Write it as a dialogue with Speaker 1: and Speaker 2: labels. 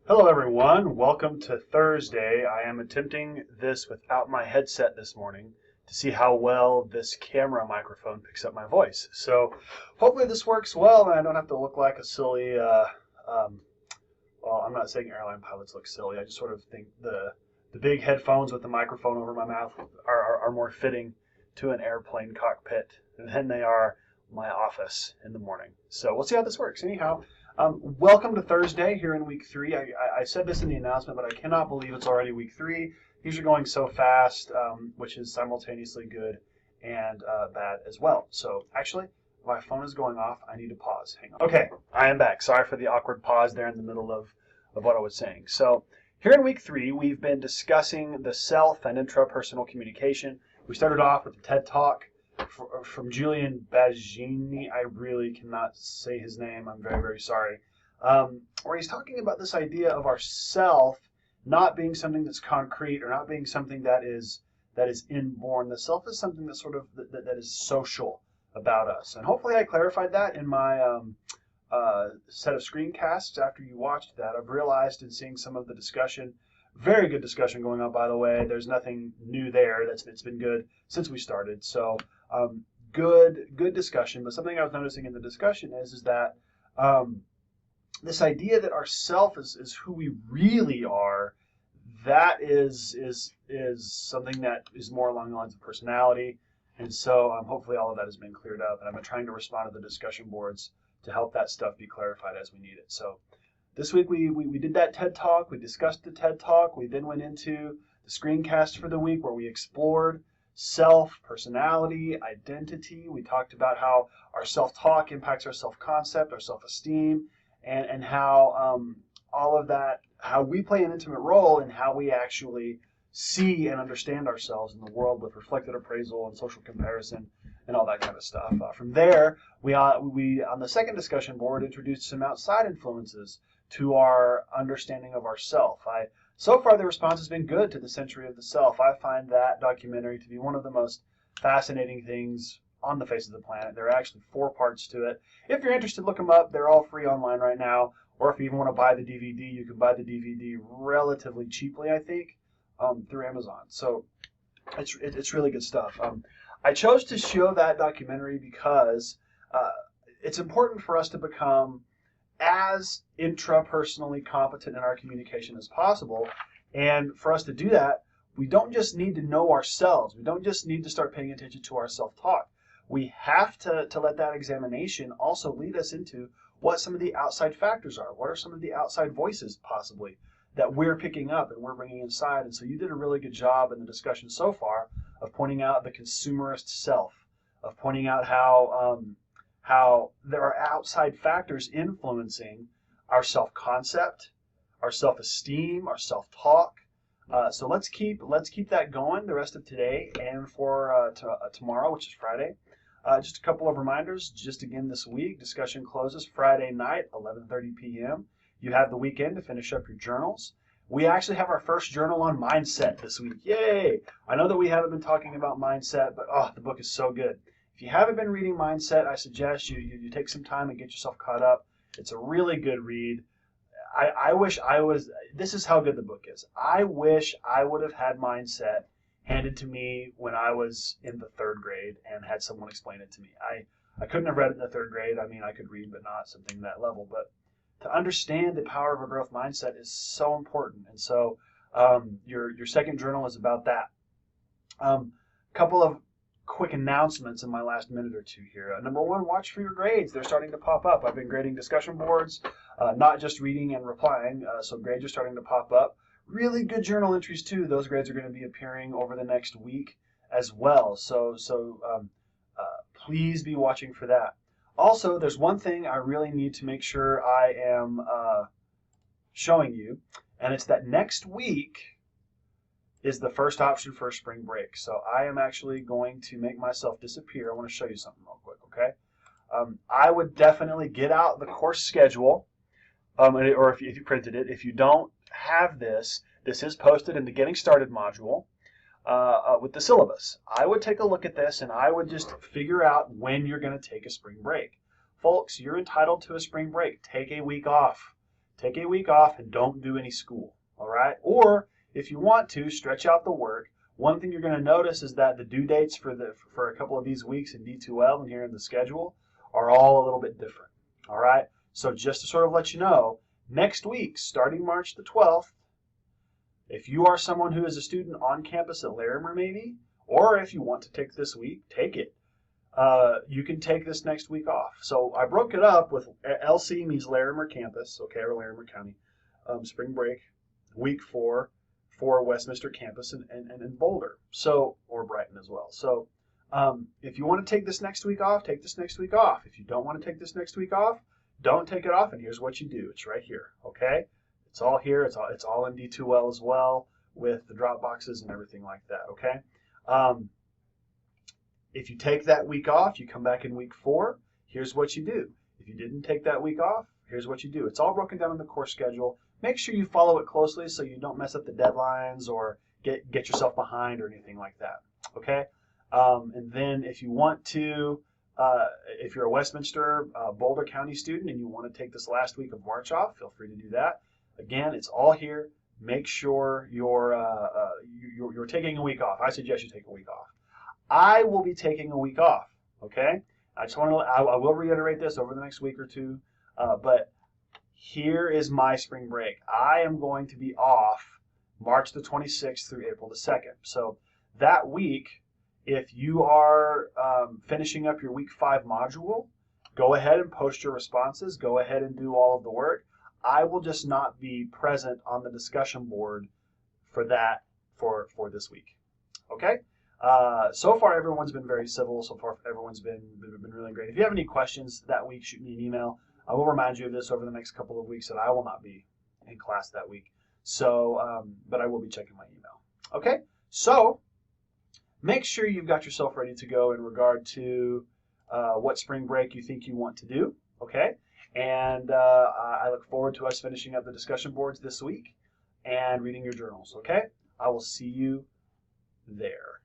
Speaker 1: Hello everyone, welcome to Thursday. I am attempting this without my headset this morning to see how well this camera microphone picks up my voice. So hopefully this works well and I don't have to look like a silly, well, I'm not saying airline pilots look silly. I just sort of think the big headphones with the microphone over my mouth are more fitting to an airplane cockpit than they are my office in the morning. So we'll see how this works. Anyhow, welcome to Thursday here in week 3. I said this in the announcement, but I cannot believe it's already week 3. These are going so fast, which is simultaneously good and bad as well. So actually, my phone is going off. I need to pause. Hang on. Okay, I am back. Sorry for the awkward pause there in the middle of what I was saying. So here in week 3, we've been discussing the self and intrapersonal communication. We started off with the TED Talk from Julian Baggini. I really cannot say his name. I'm very, very sorry. Where he's talking about this idea of our self not being something that's concrete or not being something that is inborn. The self is something that's sort of that is social about us. And hopefully I clarified that in my set of screencasts after you watched that. I've realized in seeing some of the discussion, very good discussion going on, by the way. There's nothing new there. It's been good since we started. So good discussion. But something I was noticing in the discussion is that this idea that our self is who we really are, that is something that is more along the lines of personality. And so hopefully all of that has been cleared up. And I've been trying to respond to the discussion boards to help that stuff be clarified as we need it. So this week we did that TED Talk. We discussed the TED Talk. We then went into the screencast for the week where we explored self, personality, identity. We talked about how our self-talk impacts our self-concept, our self-esteem, and how all of that, how we play an intimate role in how we actually see and understand ourselves in the world with reflected appraisal and social comparison and all that kind of stuff. From there, we on the second discussion board introduced some outside influences to our understanding of ourself. So far the response has been good to the Century of the Self. I find that documentary to be one of the most fascinating things on the face of the planet. There are actually 4 parts to it. If you're interested, look them up. They're all free online right now. Or if you even want to buy the DVD, you can buy the DVD relatively cheaply, I think, through Amazon. So it's really good stuff. I chose to show that documentary because it's important for us to become as intrapersonally competent in our communication as possible. And for us to do that, we don't just need to know ourselves. We don't just need to start paying attention to our self-talk. We have to let that examination also lead us into what some of the outside factors are. What are some of the outside voices possibly that we're picking up and we're bringing inside? And so you did a really good job in the discussion so far of pointing out the consumerist self, of pointing out how there are outside factors influencing our self-concept, our self-esteem, our self-talk. So let's keep that going the rest of today and for tomorrow, which is Friday. Just a couple of reminders. Just again this week, discussion closes Friday night, 11:30 p.m. You have the weekend to finish up your journals. We actually have our first journal on mindset this week. Yay! I know that we haven't been talking about mindset, but the book is so good. If you haven't been reading Mindset, I suggest you take some time and get yourself caught up. It's a really good read. I wish I was, this is how good the book is. I wish I would have had Mindset handed to me when I was in the 3rd grade and had someone explain it to me. I couldn't have read it in the 3rd grade. I mean, I could read, but not something that level. But to understand the power of a growth mindset is so important. And so your second journal is about that. Couple of quick announcements in my last minute or two here. Number 1, watch for your grades. They're starting to pop up. I've been grading discussion boards, not just reading and replying, so grades are starting to pop up. Really good journal entries too. Those grades are going to be appearing over the next week as well. So please be watching for that. Also, there's one thing I really need to make sure I am showing you, and it's that next week is the first option for a spring break. So I am actually going to make myself disappear. I want to show you something real quick, okay? I would definitely get out the course schedule, or if you printed it. If you don't have this, this is posted in the Getting Started module with the syllabus. I would take a look at this and I would just figure out when you're going to take a spring break. Folks, you're entitled to a spring break. Take a week off. take a week off and don't do any school, all right? Or if you want to, stretch out the work. One thing you're going to notice is that the due dates for a couple of these weeks in D2L and here in the schedule are all a little bit different, all right? So just to sort of let you know, next week, starting March the 12th, if you are someone who is a student on campus at Larimer maybe, or if you want to take this week, take it. You can take this next week off. So I broke it up with LC means Larimer campus, okay, or Larimer County. Spring break, week 4 for Westminster campus and Boulder, so, or Brighton as well. So if you want to take this next week off, take this next week off. If you don't want to take this next week off, don't take it off, and here's what you do. It's right here, okay? It's all here. It's all in D2L as well with the drop boxes and everything like that, okay? If you take that week off, you come back in week 4, here's what you do. If you didn't take that week off, here's what you do. It's all broken down in the course schedule. Make sure you follow it closely so you don't mess up the deadlines or get yourself behind or anything like that, okay? And then if you want to, if you're a Westminster Boulder County student and you want to take this last week of March off, feel free to do that. Again, it's all here. Make sure you're taking a week off. I suggest you take a week off. I will be taking a week off, okay? I just want to, I will reiterate this over the next week or two, but here is my spring break. I am going to be off March the 26th through April the 2nd. So that week, if you are finishing up your week 5 module, go ahead and post your responses. Go ahead and do all of the work. I will just not be present on the discussion board for that for this week, okay? So far, everyone's been very civil. So far, everyone's been really great. If you have any questions that week, shoot me an email. I will remind you of this over the next couple of weeks that I will not be in class that week. So, but I will be checking my email. Okay, so make sure you've got yourself ready to go in regard to what spring break you think you want to do. Okay, and I look forward to us finishing up the discussion boards this week and reading your journals. Okay, I will see you there.